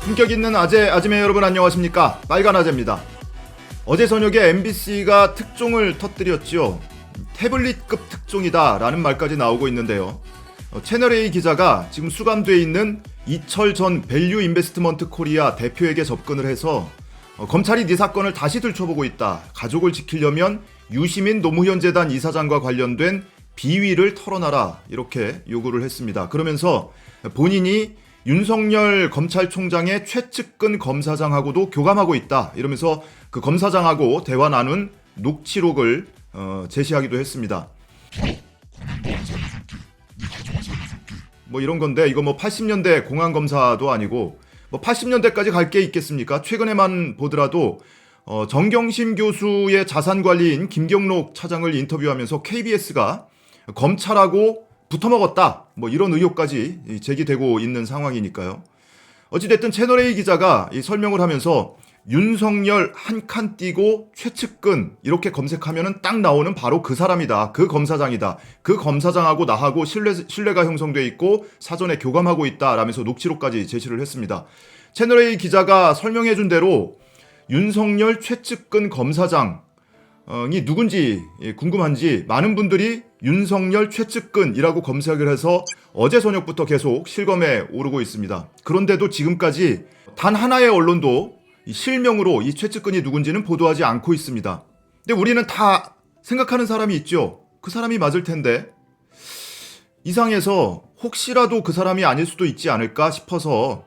품격 있는 아재매 여러분 안녕하십니까? 빨간 아재입니다. 어제 저녁에 MBC가 특종을 터뜨렸죠. 태블릿급 특종이다 라는 말까지 나오고 있는데요. 채널A 기자가 지금 수감되어 있는 이철 전 밸류 인베스트먼트 코리아 대표에게 접근을 해서 검찰이 네 사건을 다시 들춰보고 있다. 가족을 지키려면 유시민 노무현 재단 이사장과 관련된 비위를 털어놔라. 이렇게 요구를 했습니다. 그러면서 본인이 윤석열 검찰총장의 최측근 검사장하고도 교감하고 있다. 이러면서 그 검사장하고 대화 나눈 녹취록을 제시하기도 했습니다. 뭐 이런 건데 이거 뭐 80년대 공안검사도 아니고 뭐 80년대까지 갈 게 있겠습니까? 최근에만 보더라도 정경심 교수의 자산관리인 김경록 차장을 인터뷰하면서 KBS가 검찰하고 붙어먹었다. 뭐 이런 의혹까지 제기되고 있는 상황이니까요. 어찌됐든 채널A 기자가 이 설명을 하면서 윤석열 한 칸 띄고 최측근 이렇게 검색하면은 딱 나오는 바로 그 사람이다. 그 검사장이다. 그 검사장하고 나하고 신뢰가 형성돼 있고 사전에 교감하고 있다. 라면서 녹취록까지 제시를 했습니다. 채널A 기자가 설명해준 대로 윤석열 최측근 검사장이 누군지 궁금한지 많은 분들이 윤석열 최측근이라고 검색을 해서 어제 저녁부터 계속 실검에 오르고 있습니다. 그런데도 지금까지 단 하나의 언론도 실명으로 이 최측근이 누군지는 보도하지 않고 있습니다. 근데 우리는 다 생각하는 사람이 있죠. 그 사람이 맞을 텐데 이상해서 혹시라도 그 사람이 아닐 수도 있지 않을까 싶어서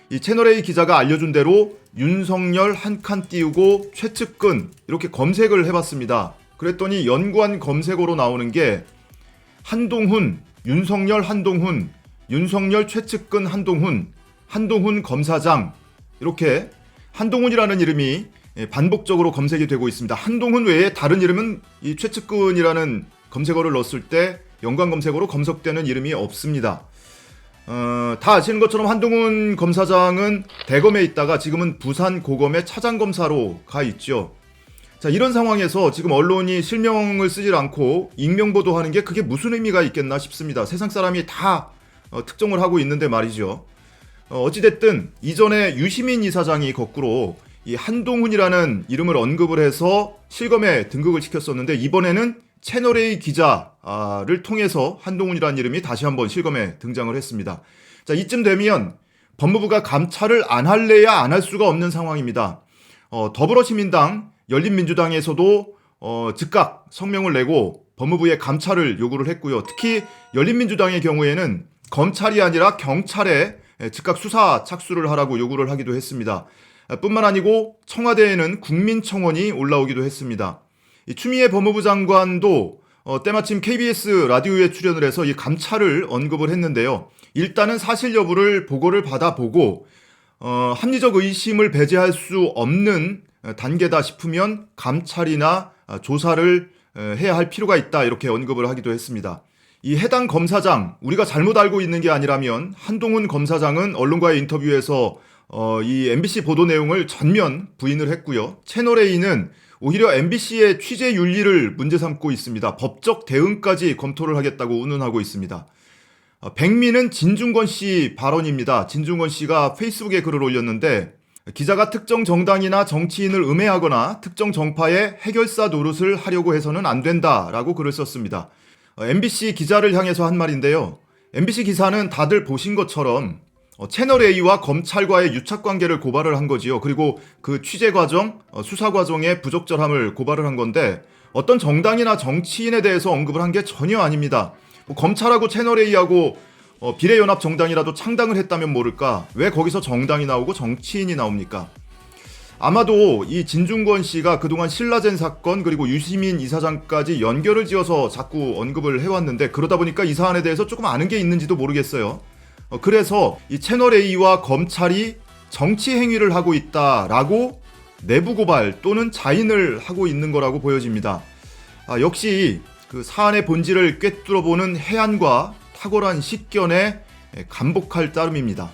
이 채널A 기자가 알려준 대로 윤석열 한 칸 띄우고 최측근 이렇게 검색을 해봤습니다. 그랬더니 연관 검색어로 나오는 게 한동훈, 윤석열 한동훈, 윤석열 최측근 한동훈, 한동훈 검사장 이렇게 한동훈이라는 이름이 반복적으로 검색이 되고 있습니다. 한동훈 외에 다른 이름은 이 최측근이라는 검색어를 넣었을 때 연관 검색어로 검색되는 이름이 없습니다. 다 아시는 것처럼 한동훈 검사장은 대검에 있다가 지금은 부산 고검의 차장검사로 가 있죠. 자, 이런 상황에서 지금 언론이 실명을 쓰질 않고 익명 보도하는 게 그게 무슨 의미가 있겠나 싶습니다. 세상 사람이 다 특종을 하고 있는데 말이죠. 어찌됐든 이전에 유시민 이사장이 거꾸로 이 한동훈이라는 이름을 언급을 해서 실검에 등극을 시켰었는데 이번에는 채널A 기자를 통해서 한동훈이라는 이름이 다시 한번 실검에 등장을 했습니다. 자, 이쯤 되면 법무부가 감찰을 안 할래야 안 할 수가 없는 상황입니다. 더불어시민당, 열린민주당에서도 즉각 성명을 내고 법무부에 감찰을 요구를 했고요. 특히 열린민주당의 경우에는 검찰이 아니라 경찰에 즉각 수사 착수를 하라고 요구를 하기도 했습니다. 뿐만 아니고 청와대에는 국민청원이 올라오기도 했습니다. 추미애 법무부 장관도 때마침 KBS 라디오에 출연을 해서 이 감찰을 언급을 했는데요. 일단은 사실 여부를 보고를 받아보고 합리적 의심을 배제할 수 없는 단계다 싶으면 감찰이나 조사를 해야 할 필요가 있다 이렇게 언급을 하기도 했습니다. 이 해당 검사장 우리가 잘못 알고 있는 게 아니라면 한동훈 검사장은 언론과의 인터뷰에서 이 MBC 보도 내용을 전면 부인을 했고요. 채널A는 오히려 MBC의 취재 윤리를 문제 삼고 있습니다. 법적 대응까지 검토를 하겠다고 운운하고 있습니다. 백미는 진중권 씨 발언입니다. 진중권 씨가 페이스북에 글을 올렸는데 기자가 특정 정당이나 정치인을 음해하거나 특정 정파의 해결사 노릇을 하려고 해서는 안 된다라고 글을 썼습니다. MBC 기자를 향해서 한 말인데요. MBC 기사는 다들 보신 것처럼 채널A와 검찰과의 유착관계를 고발을 한 거지요. 그리고 그 취재 과정, 수사 과정의 부적절함을 고발을 한 건데 어떤 정당이나 정치인에 대해서 언급을 한 게 전혀 아닙니다. 검찰하고 채널A하고 비례연합 정당이라도 창당을 했다면 모를까? 왜 거기서 정당이 나오고 정치인이 나옵니까? 아마도 이 진중권 씨가 그동안 신라젠 사건 그리고 유시민 이사장까지 연결을 지어서 자꾸 언급을 해왔는데 그러다 보니까 이 사안에 대해서 조금 아는 게 있는지도 모르겠어요. 그래서 이 채널A와 검찰이 정치 행위를 하고 있다라고 내부 고발 또는 자인을 하고 있는 거라고 보여집니다. 역시 그 사안의 본질을 꿰뚫어보는 해안과 탁월한 식견에 감복할 따름입니다.